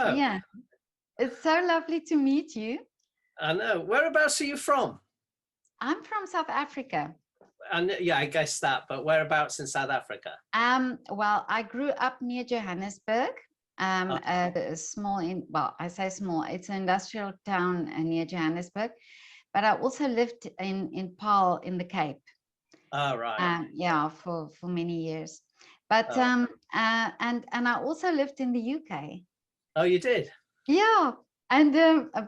Yeah, it's so lovely to meet you. I know. Whereabouts are you from? I'm from South Africa. And yeah, I guess that, but whereabouts in South Africa? Well, I grew up near Johannesburg. Oh, A small well, I say small, it's an industrial town near Johannesburg, but I also lived in Paarl in the Cape. oh right. Yeah, for many years. But Oh, and I also lived in the UK. oh, you did? Yeah, and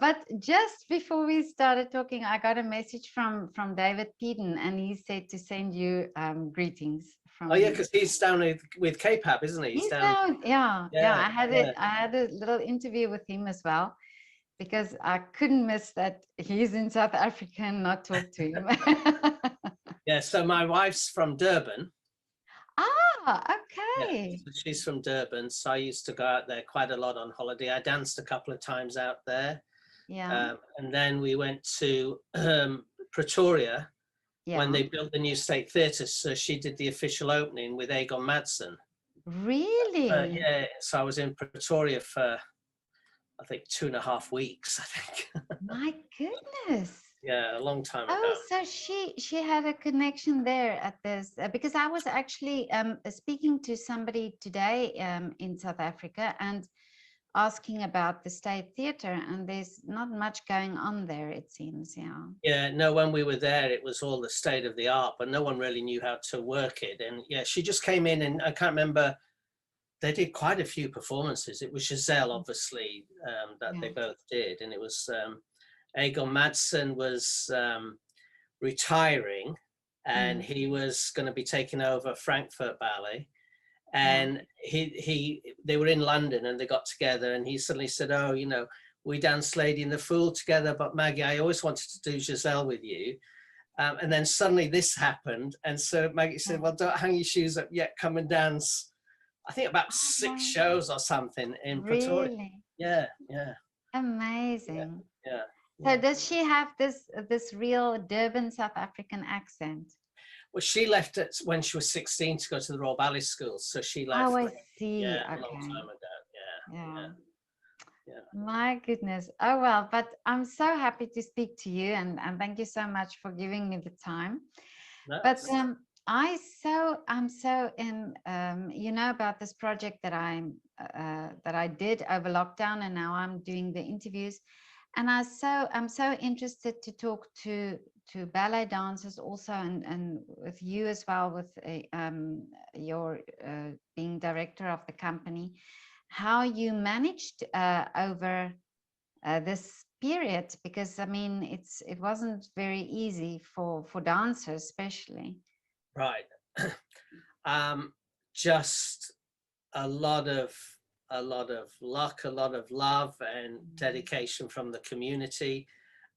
but just before we started talking, I got a message from David Peden, and he said to send you greetings Oh, yeah, from. because he's down with K-Pap, isn't he? He's He's down. down, yeah, yeah. Yeah, I had yeah, it. I had a little interview with him as well because I couldn't miss that he's in South Africa and not talk to him. yeah. So my wife's from Durban. Ah, Yeah, okay. so she's from Durban. So I used to go out there quite a lot on holiday. I danced a couple of times out there. Yeah, And then we went to Pretoria when yeah. they built the new State Theatre. So she did the official opening with Egon Madsen. Really? Yeah, so I was in Pretoria for, I think, 2.5 weeks, I think. My goodness. Yeah, a long time Oh, ago. so she had a connection there at this because I was actually speaking to somebody today in South Africa and asking about the State Theatre, and there's not much going on there, it seems. Yeah. Yeah, no, when we were there, it was all the state of the art, but no one really knew how to work it. And yeah, she just came in, and I can't remember, they did quite a few performances. It was Giselle, obviously, that Yeah. they both did. And it was Egon Madsen was retiring, and he was going to be taking over Frankfurt Ballet. Yeah. And they were in London, and they got together, and he suddenly said, "Oh, we danced Lady and the Fool together, but Maggie, I always wanted to do Giselle with you." And then suddenly this happened, and so Maggie said, "Well, don't hang your shoes up yet. Come and dance." I think about 6 shows or something in Pretoria. Really Yeah, yeah, yeah, amazing. yeah, So yeah. does she have this real Durban South African accent? Well, she left it when she was 16 to go to the Royal Ballet School. So she Oh, left, I see. yeah, a long Okay. time ago. Yeah, Yeah. yeah, yeah. My goodness. Oh well, but I'm so happy to speak to you, and thank you so much for giving me the time. But That's, I'm so in about this project that that I did over lockdown, and now I'm doing the interviews, and I'm so interested to talk to ballet dancers also, and with you as well, with your being director of the company, how you managed over this period, because I mean it wasn't very easy for dancers especially. right. um, just a lot of luck, a lot of love and dedication from the community.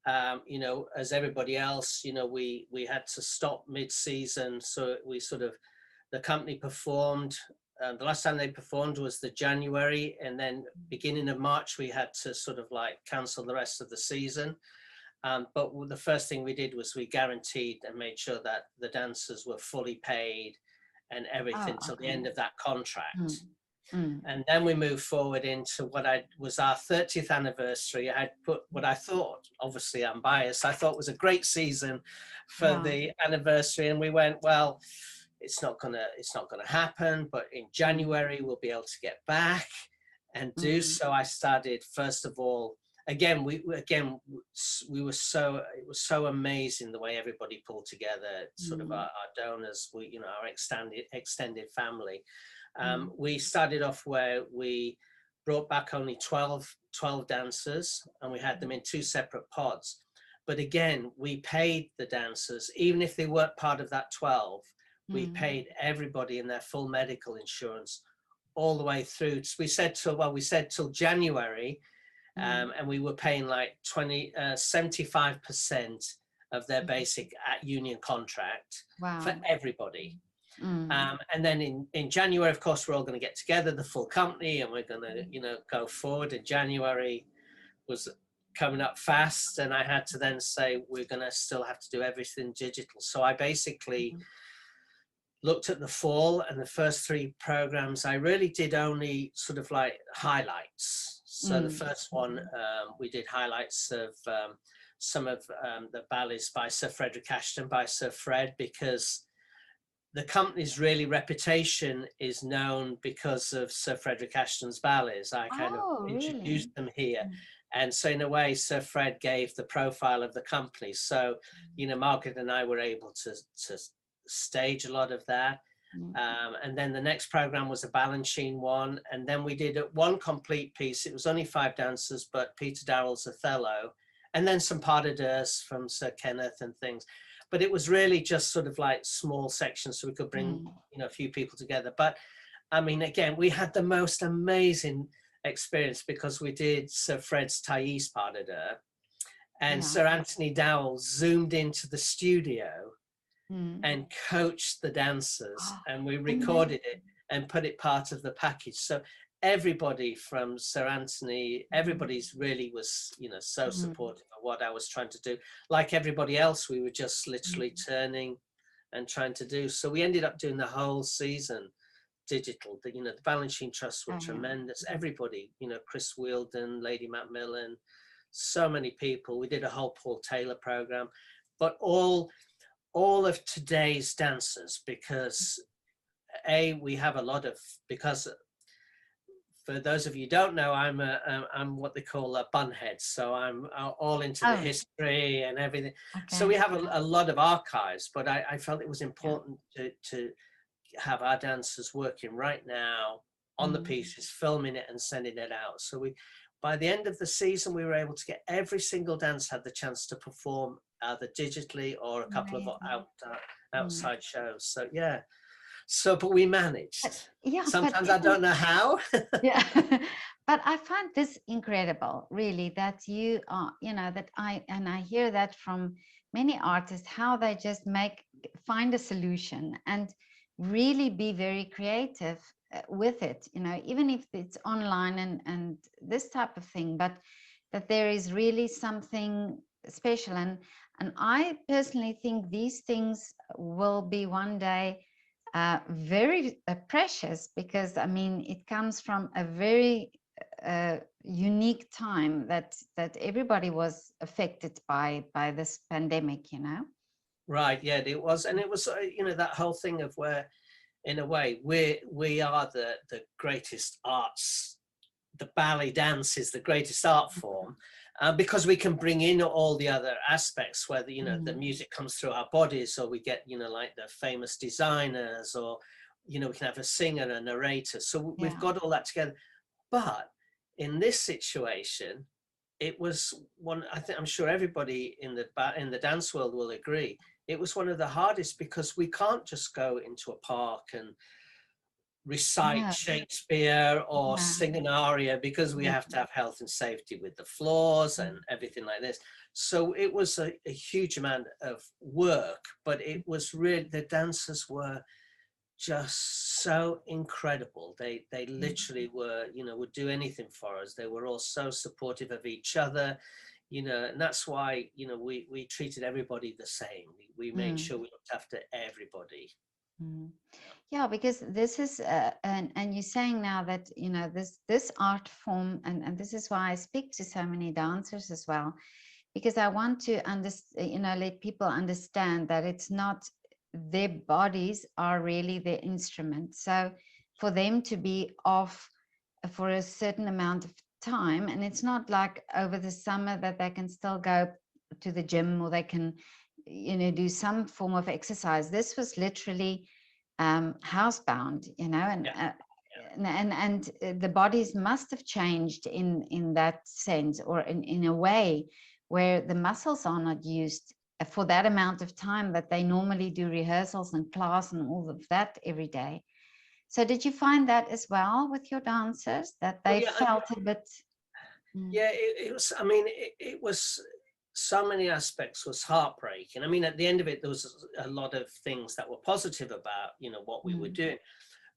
As everybody else, we had to stop mid-season, so we sort of, the company performed. The last time they performed was the January, and then beginning of March we had to sort of like cancel the rest of the season. But the first thing we did was we guaranteed and made sure that the dancers were fully paid and everything Oh, till the okay. end of that contract. Mm. And then we moved forward into what was our 30th anniversary. I had put what I thought, obviously I'm biased, I thought was a great season for Yeah. the anniversary. And we went, well, it's not gonna happen, but in January we'll be able to get back and do so. I started, first of all, again, we were so, it was so amazing the way everybody pulled together, sort of our donors, our extended family. We started off where we brought back only 12 dancers, and we had them in 2 separate pods. But again, we paid the dancers, even if they weren't part of that 12, we paid everybody in their full medical insurance all the way through. We said till January, and we were paying like 75% of their basic union contract. Wow. For everybody. And then in January, of course, we're all going to get together, the full company, and we're going to, go forward. And January was coming up fast, and I had to then say, we're going to still have to do everything digital. So I basically looked at the fall, and the first 3 programs, I really did only sort of like highlights. So the first one, we did highlights of some of the ballets by Sir Frederick Ashton, by Sir Fred, because the company's really reputation is known because of Sir Frederick Ashton's ballets. I kind of Oh, introduced really? them here. And so in a way, Sir Fred gave the profile of the company. So, you know, Margaret and I were able to stage a lot of that. And then the next program was a Balanchine one. And then we did one complete piece. It was only 5 dancers, but Peter Darrell's Othello, and then some pas de deux from Sir Kenneth and things. But it was really just sort of like small sections so we could bring, you know, a few people together. But I mean, again, we had the most amazing experience because we did Sir Fred's Thais pas de deux, and Sir Anthony Dowell zoomed into the studio and coached the dancers, and we recorded it and put it part of the package. So everybody from Sir Anthony, everybody's really was, you know, so supportive of what I was trying to do. Like everybody else, we were just literally turning and trying to do. So we ended up doing the whole season digital. You know, the Balanchine Trust were tremendous. Everybody, you know, Chris Wheeldon, Lady Macmillan, so many people. We did a whole Paul Taylor program, but all of today's dancers, because we have a lot of, because for those of you who don't know, I'm what they call a Bunhead, so I'm all into the history and everything. So we have a lot of archives, but I felt it was important to have our dancers working right now on the pieces, filming it and sending it out. So by the end of the season, we were able to get every single dance had the chance to perform either digitally or a couple of outside shows. So yeah. So, but we managed. Sometimes I don't know how. But I find this incredible, really, that you are, you know, that I hear that from many artists, how they just find a solution and really be very creative with it, you know, even if it's online and this type of thing, but that there is really something special. And I personally think these things will be one day very precious, because I mean, it comes from a very unique time that everybody was affected by this pandemic, you know. Right, yeah, it was. And it was, you know, that whole thing of where, in a way, we are the greatest arts. The ballet dance is the greatest art form, because we can bring in all the other aspects, whether, you know, the music comes through our bodies, or we get, you know, like the famous designers, or, you know, we can have a singer, a narrator. So we've got all that together. But in this situation, it was one, I'm sure everybody in the dance world will agree, it was one of the hardest, because we can't just go into a park and recite Shakespeare or sing an aria, because we have to have health and safety with the floors and everything like this. So it was a huge amount of work, but it was really, the dancers were just so incredible. They literally were, you know, would do anything for us. They were all so supportive of each other, you know, and that's why, you know, we treated everybody the same. We made sure we looked after everybody. Yeah, because this is and you're saying now that, you know, this art form, and this is why I speak to so many dancers as well, because I want to you know, let people understand that it's not, their bodies are really their instrument. So for them to be off for a certain amount of time, and it's not like over the summer that they can still go to the gym, or they can, you know, do some form of exercise. This was literally housebound, you know, and the bodies must have changed in that sense, or in a way where the muscles are not used for that amount of time that they normally do rehearsals and class and all of that every day. So did you find that as well with your dancers, that they felt a bit? Yeah, it was, I mean, it was, so many aspects was heartbreaking. I mean, at the end of it, there was a lot of things that were positive about, you know, what we were doing,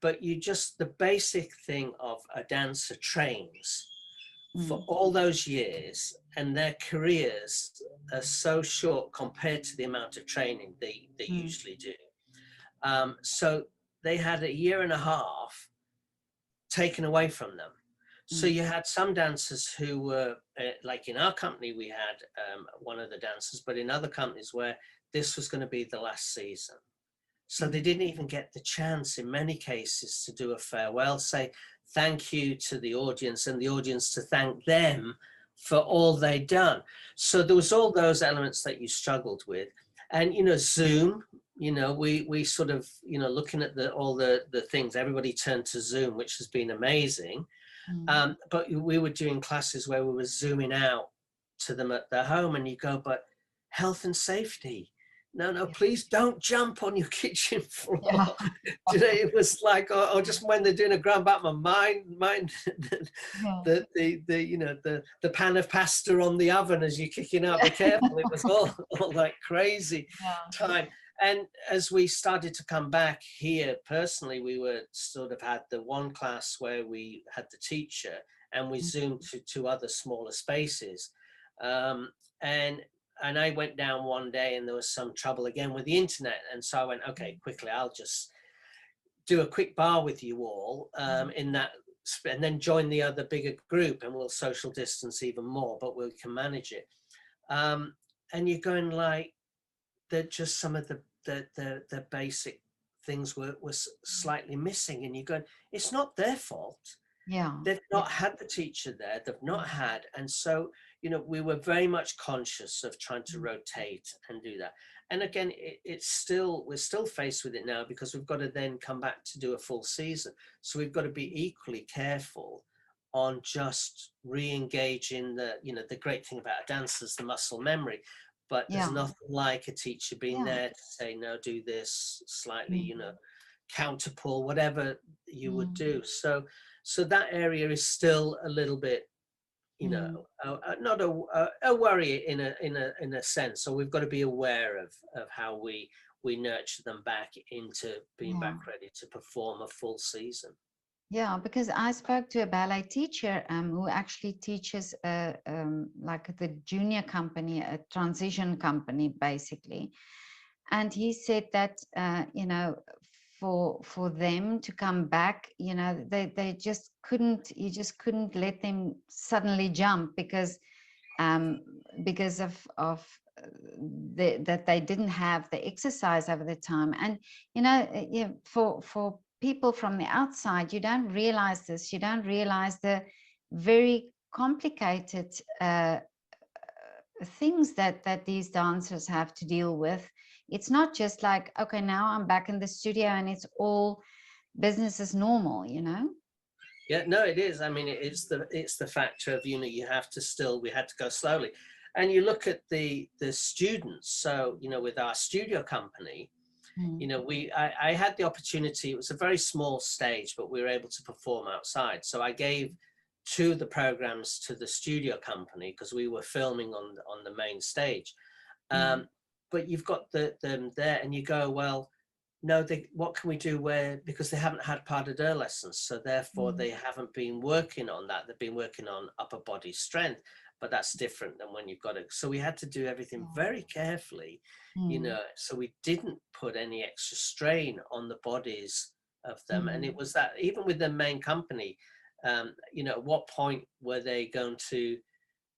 but the basic thing of a dancer trains for all those years, and their careers are so short compared to the amount of training they usually do. So they had a year and a half taken away from them. So you had some dancers who were, like in our company, we had one of the dancers, but in other companies where this was going to be the last season. So they didn't even get the chance in many cases to do a farewell, say thank you to the audience, and the audience to thank them for all they'd done. So there was all those elements that you struggled with. And, you know, Zoom, you know, we sort of, you know, looking at all the things, everybody turned to Zoom, which has been amazing. But we were doing classes where we were zooming out to them at their home, and you go, but health and safety. No, please don't jump on your kitchen floor. Yeah. It was like, or just when they're doing a grand back, my mind the you know, the pan of pasta on the oven as you're kicking out, be careful. It was all like crazy time. And as we started to come back here personally, we were sort of had the one class where we had the teacher, and we zoomed to two other smaller spaces. And I went down one day and there was some trouble again with the internet. And so I went, okay, quickly, I'll just do a quick bar with you all in that, and then join the other bigger group, and we'll social distance even more, but we can manage it. And you're going like, that just some of the basic things were slightly missing, and you're going, it's not their fault. They've not had the teacher there, they've not had. And so, you know, we were very much conscious of trying to rotate and do that. And again, we're still faced with it now, because we've got to then come back to do a full season. So we've got to be equally careful on just re-engaging the great thing about a dancer is the muscle memory. But there's nothing like a teacher being there to say, no, do this slightly, you know, counter pull, whatever you would do. So that area is still a little bit, you know, not a worry in a sense. So we've got to be aware of how we nurture them back into being back ready to perform a full season. Yeah, because I spoke to a ballet teacher who actually teaches like the junior company, a transition company, basically. And he said that, you know, for them to come back, you know, they just couldn't, you just couldn't let them suddenly jump because of that they didn't have the exercise over the time. And, you know, for people from the outside, you don't realize this. You don't realize the very complicated things that these dancers have to deal with. It's not just like, okay, now I'm back in the studio and it's all business as normal, you know? Yeah, no, it is. I mean, it's the factor of, you know, we had to go slowly. And you look at the students. So, you know, with our studio company, you know, I had the opportunity, it was a very small stage, but we were able to perform outside. So I gave two of the programs to the studio company because we were filming on the main stage. But you've got them there and you go, well, no, what can we do because they haven't had pas de deux lessons. So therefore they haven't been working on that. They've been working on upper body strength, but that's different than when you've got it. So we had to do everything very carefully, you know, so we didn't put any extra strain on the bodies of them. And it was that even with the main company, you know, at what point were they going to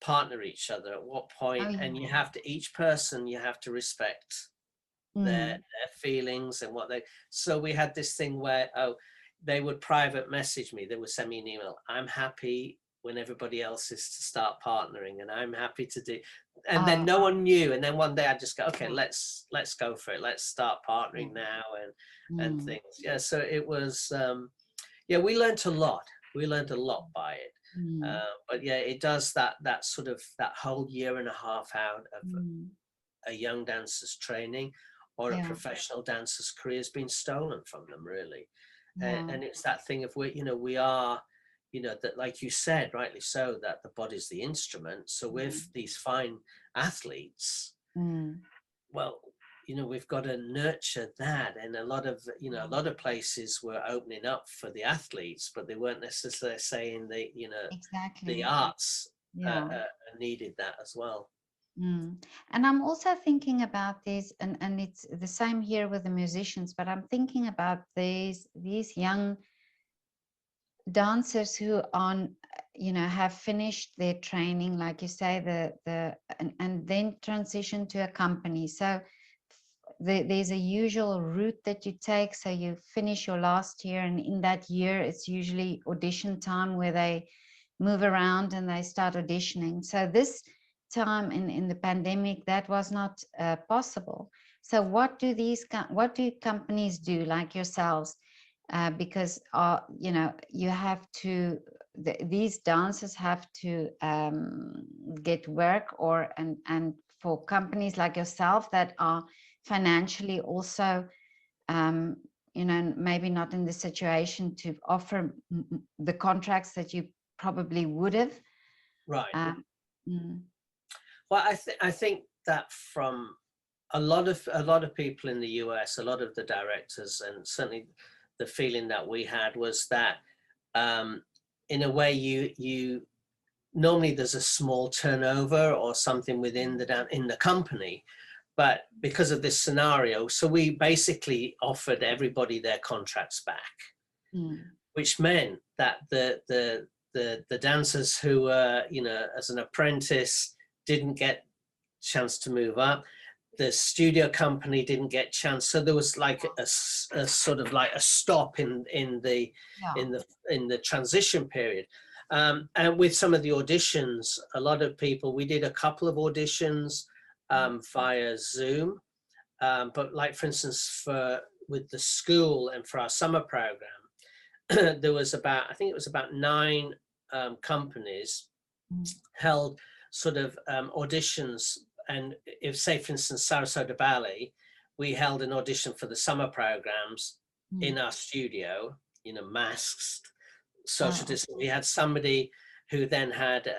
partner each other? At what point? And you have to, each person, you have to respect their feelings and so we had this thing where, they would private message me, they would send me an email, I'm happy when everybody else is to start partnering, and I'm happy to do, and then no one knew, and then one day I just go, okay, let's go for it, let's start partnering now and things. So it was we learned a lot by it. But it does that sort of that whole year and a half out of a young dancer's training or a professional dancer's career has been stolen from them, really. And it's that thing of we are, you know, that, like you said, rightly so, that the body's the instrument. So with these fine athletes, well, you know, we've got to nurture that. And a lot of places were opening up for the athletes, but they weren't necessarily saying the arts needed that as well. And I'm also thinking about this, and it's the same here with the musicians, but I'm thinking about these young dancers who are you know, have finished their training, like you say, and then transition to a company. So there's a usual route that you take. So you finish your last year, and in that year, it's usually audition time where they move around and they start auditioning. So this time in the pandemic, that was not possible. So what do companies do, like yourselves? Because you know, you have to, these dancers have to get work, or and for companies like yourself that are financially also you know, maybe not in the situation to offer the contracts that you probably would have. Right. Mm. Well, I think that from a lot of people in the US, a lot of the directors, and certainly the feeling that we had was that in a way you normally there's a small turnover or something within the company, but because of this scenario, so we basically offered everybody their contracts back, which meant that the dancers who were, you know, as an apprentice didn't get chance to move up. The studio company didn't get chance, so there was like a sort of like a stop in the transition period. And with some of the auditions, a lot of people, we did a couple of auditions via Zoom, but like for instance with the school and for our summer program, there was about, I think it was about 9 companies held sort of auditions. And if, say, for instance, Sarasota Ballet, we held an audition for the summer programs in our studio, you know, masks, social distance. We had somebody who then had,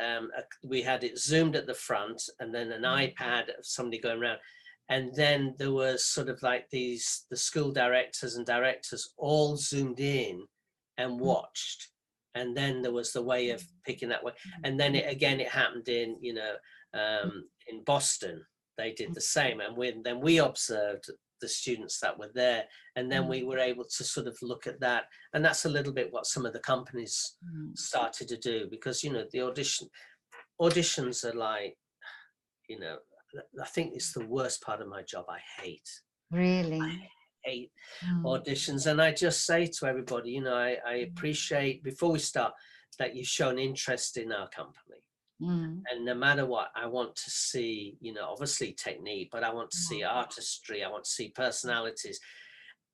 we had it zoomed at the front, and then an iPad of somebody going around. And then there was sort of like the school directors and directors all zoomed in and watched. And then there was the way of picking that way. And then it happened in, you know, in Boston, they did the same. And then we observed the students that were there, and then we were able to sort of look at that. And that's a little bit what some of the companies started to do, because, you know, the auditions are like, you know, I think it's the worst part of my job. I hate. Really? I hate auditions. And I just say to everybody, you know, I appreciate, before we start, that you've shown interest in our company. And no matter what, I want to see, you know, obviously technique, but I want to see artistry. I want to see personalities,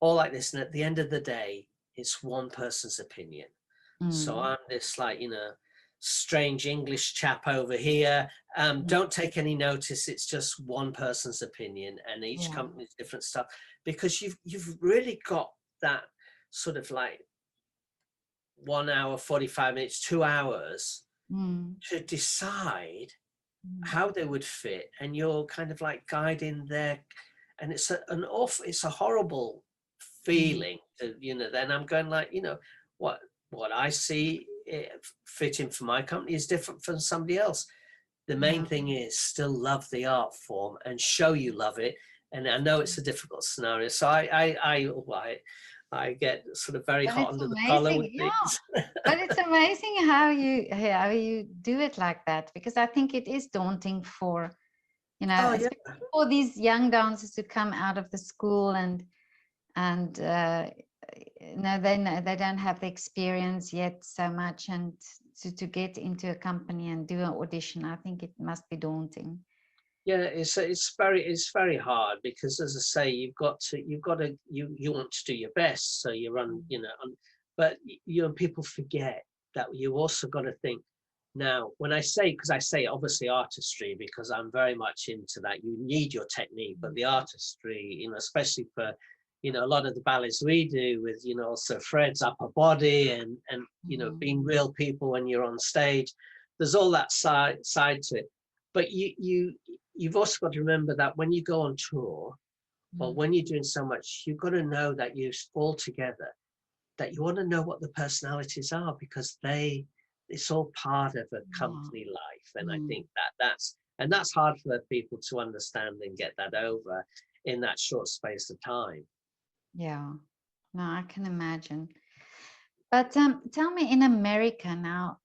all like this. And at the end of the day, it's one person's opinion. So I'm this, like, you know, strange English chap over here. Don't take any notice. It's just one person's opinion, and each company's different stuff, because you've really got that sort of like 1 hour, 45 minutes, 2 hours to decide how they would fit, and you're kind of like guiding their, and it's a horrible feeling to, you know, then I'm going like, you know, what I see fitting for my company is different from somebody else. The main thing is still love the art form and show you love it. And I know it's a difficult scenario, so I get sort of very hot under the collar with things. But it's amazing how you do it like that, because I think it is daunting for, you know, for these young dancers to come out of the school and no, they don't have the experience yet so much, and to get into a company and do an audition, I think it must be daunting. Yeah, it's very hard, because, as I say, you want to do your best, so you run, you know, but you know, people forget that you also got to think. Now, when I say, because I say obviously artistry, because I'm very much into that, you need your technique, but the artistry, you know, especially for, you know, a lot of the ballets we do with, you know, also Fred's upper body and you know, being real people when you're on stage, there's all that side to it. But you've also got to remember that when you go on tour, or when you're doing so much, you've got to know that you all together, that you want to know what the personalities are, because it's all part of a company life. And I think that's hard for people to understand and get that over in that short space of time. Yeah, no, I can imagine. But tell me, in America now,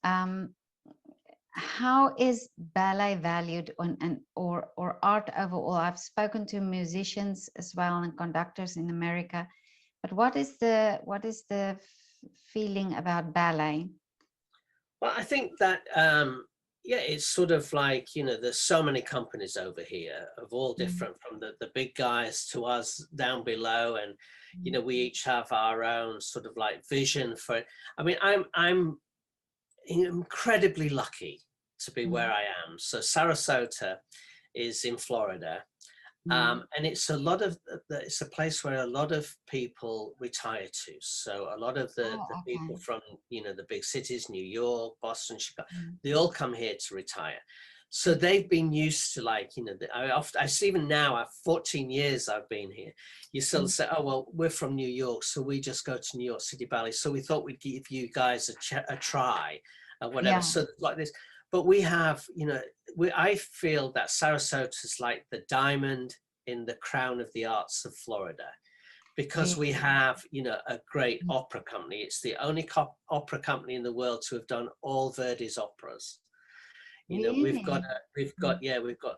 how is ballet valued on or art overall? I've spoken to musicians as well and conductors in America, but what is the feeling about ballet? Well, I think that yeah, it's sort of like, you know, there's so many companies over here of all Mm, different, from the big guys to us down below, and you mm, know, we each have our own sort of like vision for it. I mean, I'm incredibly lucky to be where mm, I am. So Sarasota is in Florida. mm. And it's a lot of it's a place where a lot of people retire to. So a lot of Oh, the okay. people from, you know, the big cities, New York, Boston, Chicago, Mm, they all come here to retire. So they've been used to, like, you know, I see, even now, I've 14 years I've been here. You still mm. say, oh, well, we're from New York, so we just go to New York City Ballet. So we thought we'd give you guys a try or whatever. Yeah. So like this, but we have, you know, I feel that Sarasota is like the diamond in the crown of the arts of Florida, because we Really? have, you know, a great Mm, opera company. It's the only opera company in the world to have done all Verdi's operas. You know, really? Mm, yeah, we've got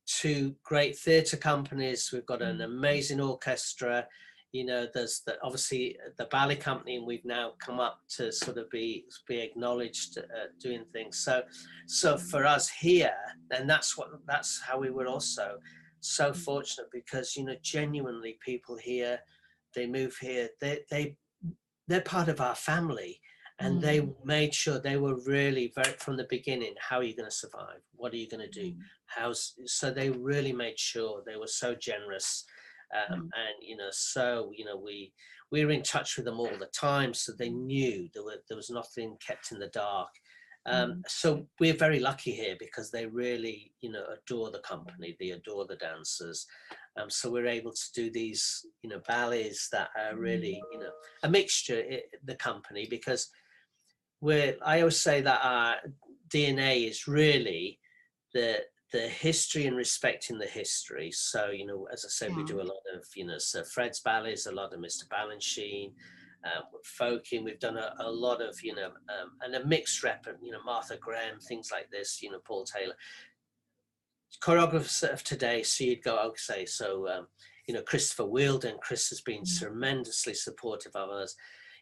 two great theatre companies. We've got an mm, amazing orchestra. You know, there's obviously the ballet company, and we've now come up to sort of be acknowledged doing things. So mm, for us here, and that's how we were also so mm, fortunate, because, you know, genuinely people here, they move here, they're part of our family, and mm, they made sure they were really very from the beginning. How are you going to survive? What are you going to do? mm, So they really made sure. They were so generous, mm, and, you know, so, you know, we were in touch with them all the time, so they knew there was nothing kept in the dark. mm, So we're very lucky here, because they really, you know, adore the company, they adore the dancers. So we're able to do these, you know, ballets that are mm, really, you know, a mixture, the company, because I always say that our DNA is really the history and respecting the history. So, you know, as I said, we yeah. do a lot of, you know, Sir Fred's ballets, a lot of Mr. Balanchine, folking. We've done a lot of, you know, and a mixed rep, you know, Martha Graham, things like this, you know, Paul Taylor. Choreographers of today, so you'd go, okay, so, you know, Christopher Wheeldon. Chris has been Mm, tremendously supportive of us.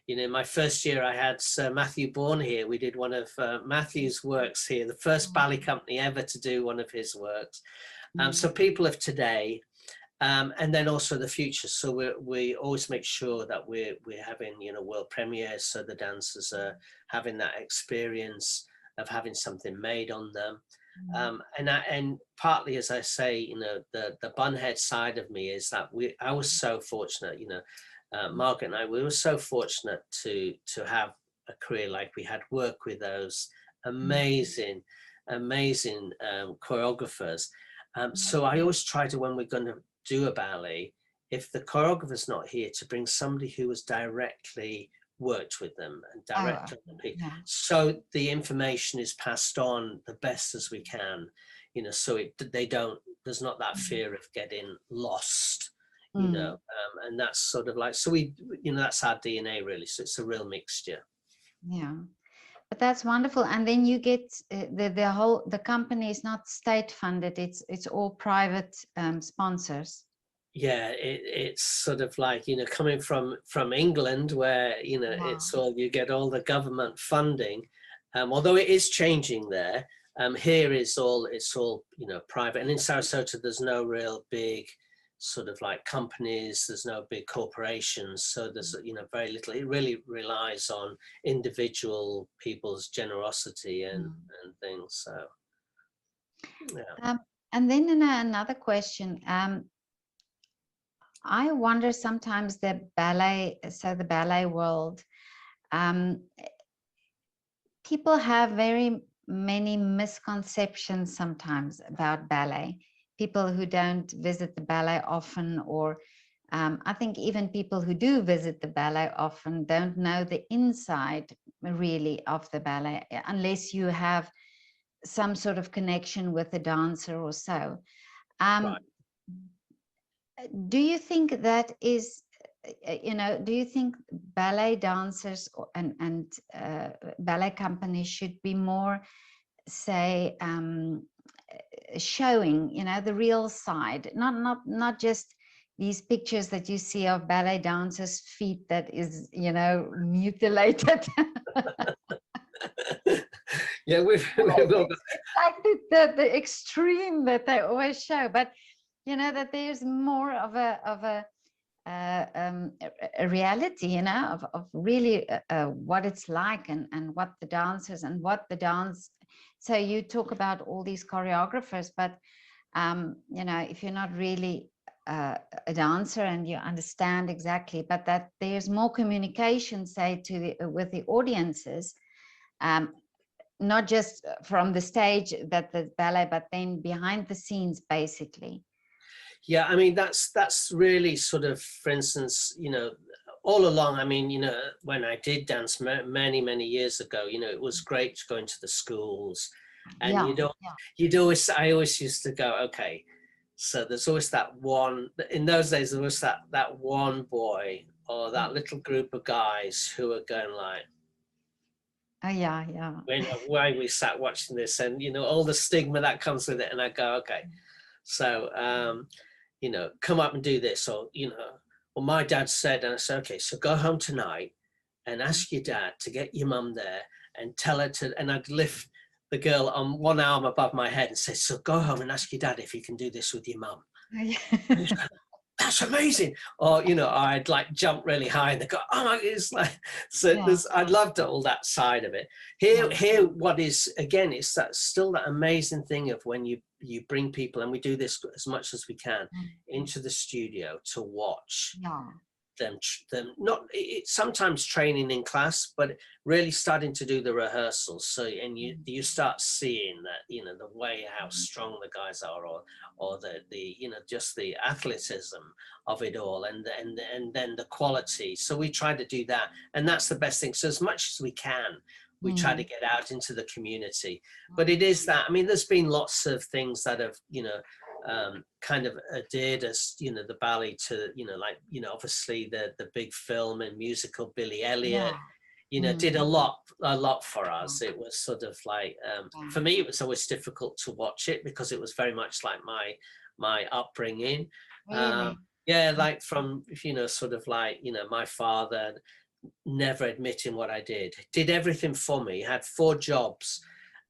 You know, my first year I had Sir Matthew Bourne here. We did one of Matthew's works here, the first ballet company ever to do one of his works. mm, So people of today, and then also the future. So we always make sure that we're having, you know, world premieres, so the dancers are having that experience of having something made on them. mm, And partly, as I say, you know, the Bunhead side of me is that I was so fortunate, you know, Margaret and I, we were so fortunate to have a career like we had, work with those mm, amazing, amazing choreographers. mm. So I always try to, when we're going to do a ballet, if the choreographer's not here, to bring somebody who has directly worked with them and Oh, directly, okay. Yeah. so the information is passed on the best as we can, you know, so there's not that Mm, fear of getting lost, you know, mm, and that's sort of like, so you know, that's our DNA really. So it's a real mixture. yeah. But that's wonderful. And then you get the company is not state funded. It's all private sponsors. Yeah, it's sort of like, you know, coming from England, where, you know, Wow. it's all, you get all the government funding, although it is changing there. Here it's all, you know, private, and in Sarasota there's no real big sort of like companies, there's no big corporations, so there's, you know, very little. It really relies on individual people's generosity Mm. and things. So yeah. Um, and then another question. I wonder sometimes the ballet world, um, people have very many misconceptions sometimes about ballet. People who don't visit the ballet often, or I think even people who do visit the ballet often don't know the inside really of the ballet, unless you have some sort of connection with the dancer or so. Right. Um, do you think that is, do you think ballet dancers and ballet companies should be more say, showing, you know, the real side, not just these pictures that you see of ballet dancers' feet that is, you know, mutilated. Yeah, we've all got. It's like the extreme that they always show, but you know that there's more of a reality, you know, of really what it's like, and what the dancers and what the dance. So you talk about all these choreographers, but you know, if you're not really a dancer and you understand exactly, but that there's more communication, say, to the with the audiences, not just from the stage, that the ballet, but then behind the scenes, basically. Yeah, I mean, that's really sort of, for instance, you know, all along, I mean, you know, when I did dance many years ago, you know, it was great to go into the schools, and Yeah, yeah, I always used to go, okay, so there's always that one, in those days, there was that one boy or that little group of guys who are going like, oh yeah, yeah, why we sat watching this, and, you know, all the stigma that comes with it. And I go, okay, so, you know, come up and do this, or, you know, well, my dad said, and I said, okay, so go home tonight and ask your dad to get your mum there and tell her to, and I'd lift the girl on one arm above my head and say, so go home and ask your dad if you can do this with your mum. That's amazing. Or, you know, I'd like jump really high and they go, oh my, it's like, so yeah, there's, I loved all that side of it. Here, what is, again, it's that still that amazing thing of when you bring people, and we do this as much as we can, into the studio to watch yeah, them not, it's sometimes training in class, but really starting to do the rehearsals. So, and you start seeing that, you know, the way how strong the guys are, or the you know, just the athleticism of it all, and then the quality. So we try to do that, and that's the best thing. So as much as we can, we try to get out into the community. But it is that, I mean, there's been lots of things that have, you know, kind of adhered us, you know, the ballet to, you know, like, you know, obviously the big film and musical Billy Elliot, yeah, you know, did a lot for us. It was sort of like, for me, it was always difficult to watch it because it was very much like my upbringing. really, Yeah, like from, you know, sort of like, you know, my father never admitting what I did everything for me, had 4 jobs,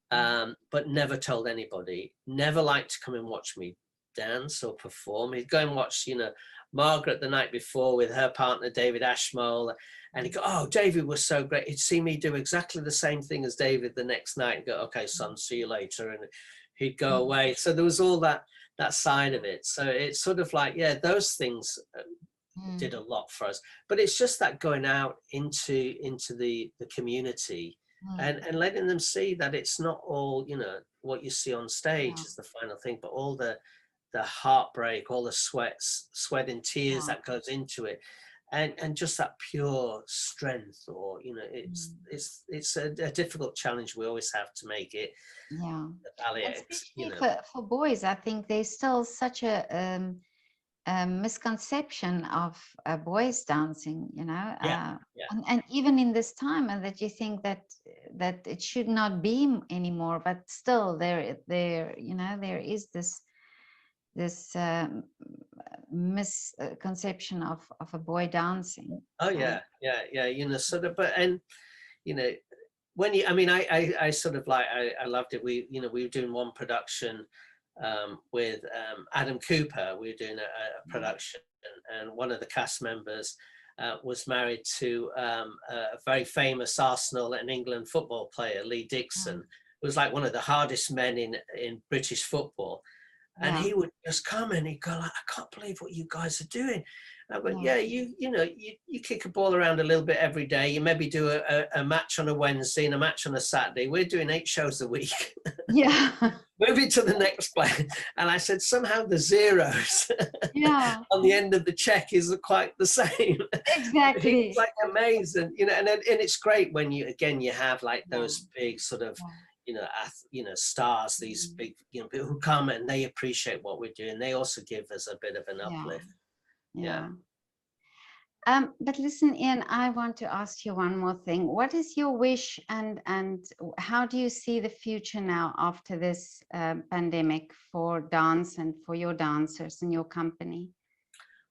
but never told anybody, never liked to come and watch me dance or perform. He'd go and watch, you know, Margaret the night before with her partner David Ashmole, and he'd go, oh, David was so great. He'd see me do exactly the same thing as David the next night and go, okay, son, see you later, and he'd go away. So there was all that side of it. So it's sort of like, yeah, those things did a lot for us. But it's just that going out into the community, and letting them see that it's not all, you know, what you see on stage is the final thing, but all the heartbreak, all the sweat and tears that goes into it, and just that pure strength. Or, you know, it's a difficult challenge we always have to make it. yeah. The ballet, you Especially know. for boys, I think there's still such a misconception of boys dancing, you know, Yeah. and even in this time, and that you think that it should not be anymore, but still there, you know, there is this misconception of a boy dancing. Oh So, yeah, you know, sort of. But, and, you know, when you, I mean, I sort of like, I loved it. We, you know, we were doing one production with Adam Cooper. We were doing a production, and one of the cast members was married to a very famous Arsenal and England football player, Lee Dixon, who was like one of the hardest men in British football. And he would just come and he'd go like, I can't believe what you guys are doing. I went, yeah, you know, you kick a ball around a little bit every day. You maybe do a match on a Wednesday and a match on a Saturday. We're doing 8 shows a week. yeah, Move it to the next play. And I said, somehow the zeros yeah, on the end of the check is quite the same. exactly. It's like amazing, you know, and it's great when you, again, you have like those big sort of, you know, stars, these big, you know, people who come and they appreciate what we're doing. They also give us a bit of an uplift. Yeah. But listen, Ian, I want to ask you one more thing. What is your wish, and how do you see the future now after this pandemic for dance and for your dancers and your company?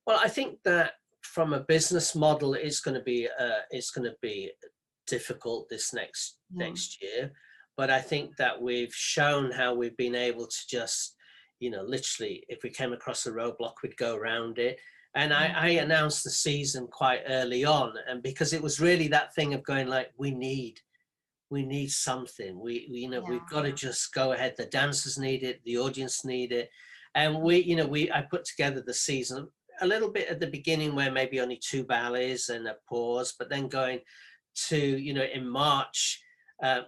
Well, I think that from a business model, it's going to be difficult this Yeah. next year. But I think that we've shown how we've been able to just, literally, if we came across a roadblock, we'd go around it. And I announced the season quite early on, and because it was really that thing of going like, we need something. We've got to just go ahead. The dancers need it, the audience need it, and I put together the season a little bit at the beginning where maybe only 2 ballets and a pause, but then going to in March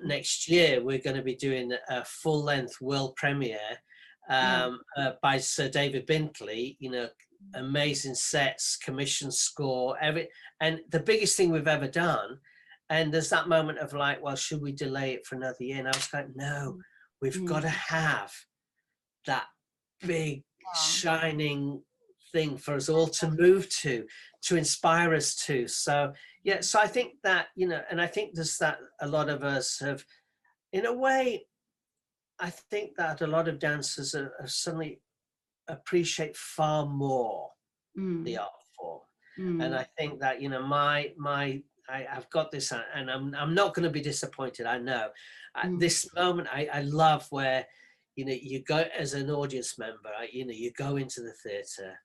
next year we're going to be doing a full-length world premiere by Sir David Bintley. Amazing sets, commission score, and the biggest thing we've ever done. And there's that moment of like, well, should we delay it for another year? And I was like, no, we've got to have that big shining thing for us all to move to inspire us to. So yeah, so I think that, and I think there's that a lot of us have, in a way, I think that a lot of dancers are suddenly appreciate far more the art form. And I think that, I've got this, and I'm not going to be disappointed. I know at this moment, I love where, you go as an audience member, you go into the theatre,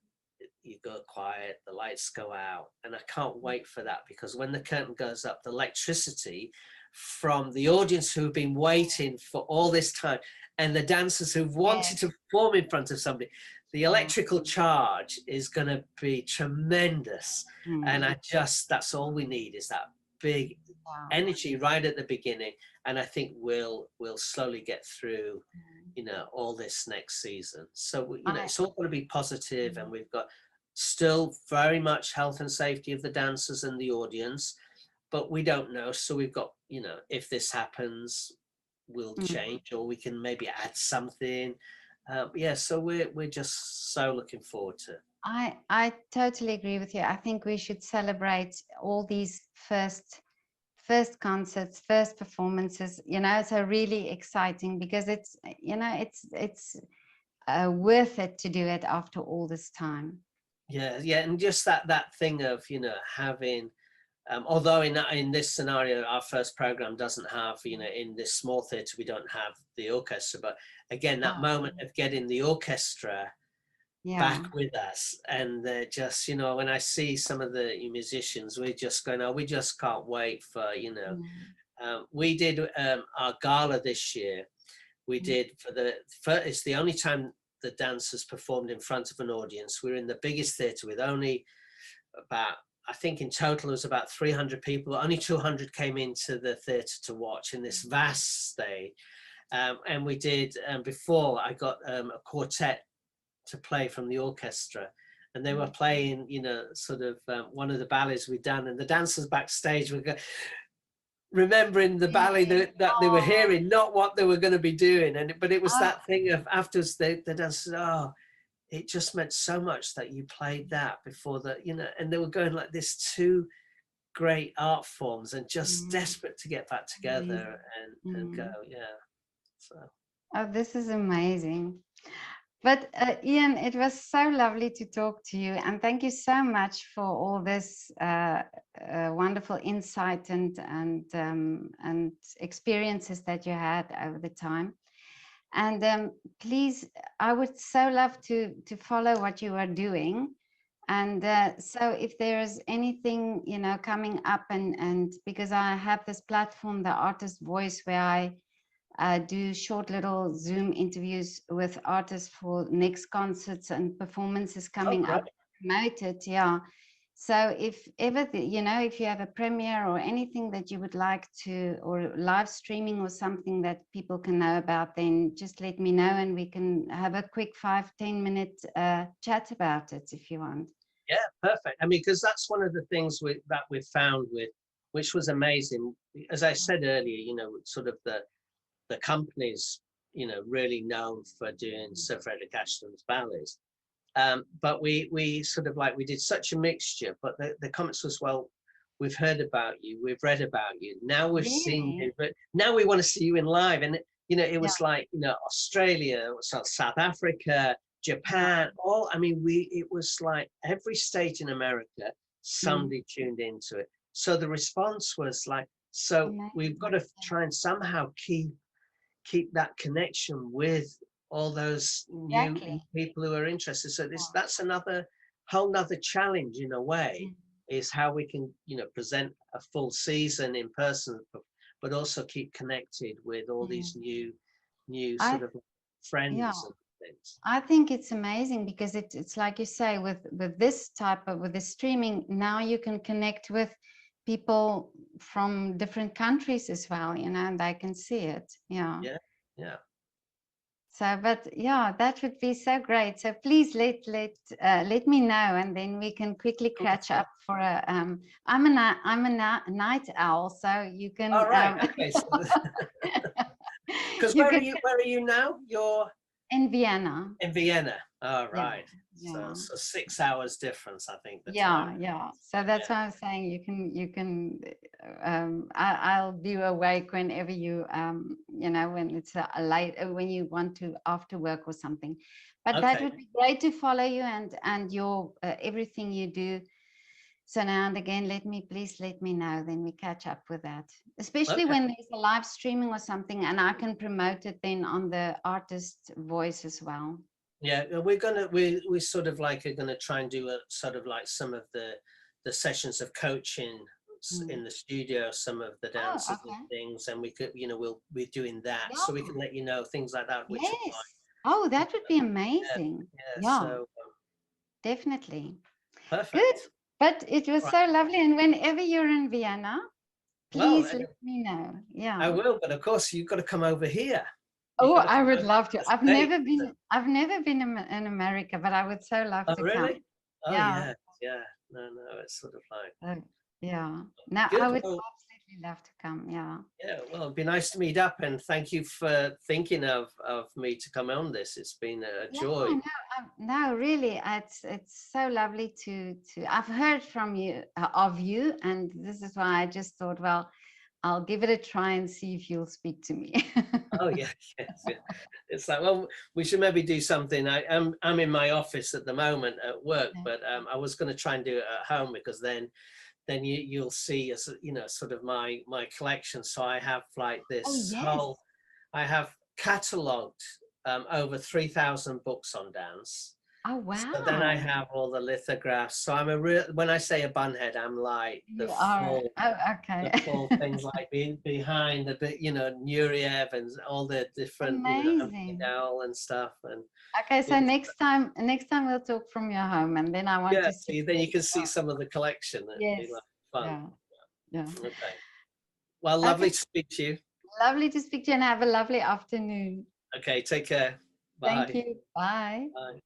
you go quiet, the lights go out, and I can't wait for that, because when the curtain goes up, the electricity from the audience who've been waiting for all this time, and the dancers who've wanted to perform in front of somebody, the electrical charge is going to be tremendous. And that's all we need, is that big energy right at the beginning. And I think we'll slowly get through, all this next season. So, it's all going to be positive, and we've got still very much health and safety of the dancers and the audience, but we don't know. So we've got, if this happens, we'll change, or we can maybe add something. So we're just so looking forward to it. I totally agree with you. I think we should celebrate all these first concerts, first performances. It's a really exciting, because it's worth it to do it after all this time. Yeah, and just that thing of having. Although in this scenario, our first program doesn't have, in this small theatre, we don't have the orchestra. But again, that moment of getting the orchestra back with us, and they're just, when I see some of the musicians, we're just going, oh, we just can't wait for, we did our gala this year. We did it's the only time the dancers performed in front of an audience. We're in the biggest theatre with only about, I think in total it was about 300 people. Only 200 came into the theatre to watch in this vast stage. And we did, before I got a quartet to play from the orchestra, and they were playing, sort of one of the ballets we'd done, and the dancers backstage were remembering the ballet that they were hearing, not what they were going to be doing. But it was that thing of afterwards, the dancers, it just meant so much that you played that before and they were going like this, 2 great art forms, and just desperate to get back together and go. So. Oh, this is amazing. But Iain, it was so lovely to talk to you, and thank you so much for all this wonderful insight and experiences that you had over the time. And please, I would so love to follow what you are doing. And so if there is anything, coming up, and because I have this platform, The Artist Voice, where I do short little Zoom interviews with artists for next concerts and performances coming up, promoted. So if ever, if you have a premiere or anything that you would like to, or live streaming or something that people can know about, then just let me know, and we can have a quick 5-10 minute chat about it if you want. Yeah, perfect. I mean, because that's one of the things that we've found which was amazing. As I said earlier, sort of the companies, really known for doing Sir Frederick Ashton's ballets. But we sort of like, we did such a mixture, but the comments was, well, we've heard about you, we've read about you, now we've seen Really? you, but now we want to see you in live. And you know, it Yeah. was like, you know, Australia, South Africa, Japan, all, I mean, it was like every state in America, somebody tuned into it. So the response was like, so we've got to Amazing. try and somehow keep that connection with all those new Exactly. people who are interested. So Yeah. that's another whole nother challenge in a way, Mm. is how we can, you know, present a full season in person, but also keep connected with all these new I, sort of yeah, friends and things. I think it's amazing because it's like you say, with this type of, with the streaming, now you can connect with people from different countries as well, you know, and they can see it. Yeah. Yeah, yeah. So, but yeah, that would be so great. So please let me know, and then we can quickly catch up for a. I'm a night owl, so you can. All right. Okay. So, because You can where are you now? You're in Vienna. in Vienna. All Yeah, right. yeah. So 6 hours difference, I think, the time. Yeah, yeah. So that's why I'm saying you can I'll be awake whenever you you know, when it's a late, when you want to after work or something. But that Okay. would be great to follow you and your everything you do. So now and again, please let me know, then we catch up with that. Especially Okay. when there's a live streaming or something, and I can promote it then on the artist voice as well. Yeah, we sort of like are gonna try and do a sort of like some of the sessions of coaching in the studio, some of the Oh, dances and okay. things, and we could, you know, we'll be doing that, Yeah. so we can let you know things like that, which are Yes. like, Oh, that would be yeah, amazing. yeah. Yeah, So definitely. Good. perfect. But it was Right. so lovely. And whenever you're in Vienna, Well, please let me know. I Yeah. will, but of course you've got to come over here. You've Oh, got to I come would over love to to. the States. I've never been in America, but I would so love Oh, to come. really? Oh, Yeah. yeah, yeah. No, it's sort of like Uh, yeah. Now I good. would Well, absolutely love to come. Yeah. yeah, well, it'd be nice to meet up, and thank you for thinking of me to come on this. It's been a Yeah, joy. no, really, it's so lovely to. I've heard from you of you, and this is why I just thought, well, I'll give it a try and see if you'll speak to me. Oh yeah, yes, yeah. It's like, well, we should maybe do something. I'm in my office at the moment at work, but I was going to try and do it at home, because then you'll see, as you know, sort of my collection. So I have like Oh this yes. whole, I have catalogued over 3,000 books on dance. Oh So then I wow. have all the lithographs. So I'm a real, when I say a bunhead, I'm like You are. Oh, okay. the full things, like being behind the bit, you know, Nureyev and all the different, you know, Amazing. Dowell and stuff. And Okay, so it's, next time we'll talk from your home, and then I want yeah, to see. so then you can see some of the collection. It'd be Yes. like fun. Yeah. Yeah. Okay. Well, Okay. lovely to speak to you. Lovely to speak to you, and have a lovely afternoon. Okay, take care. Thank Bye. you. Bye. Bye.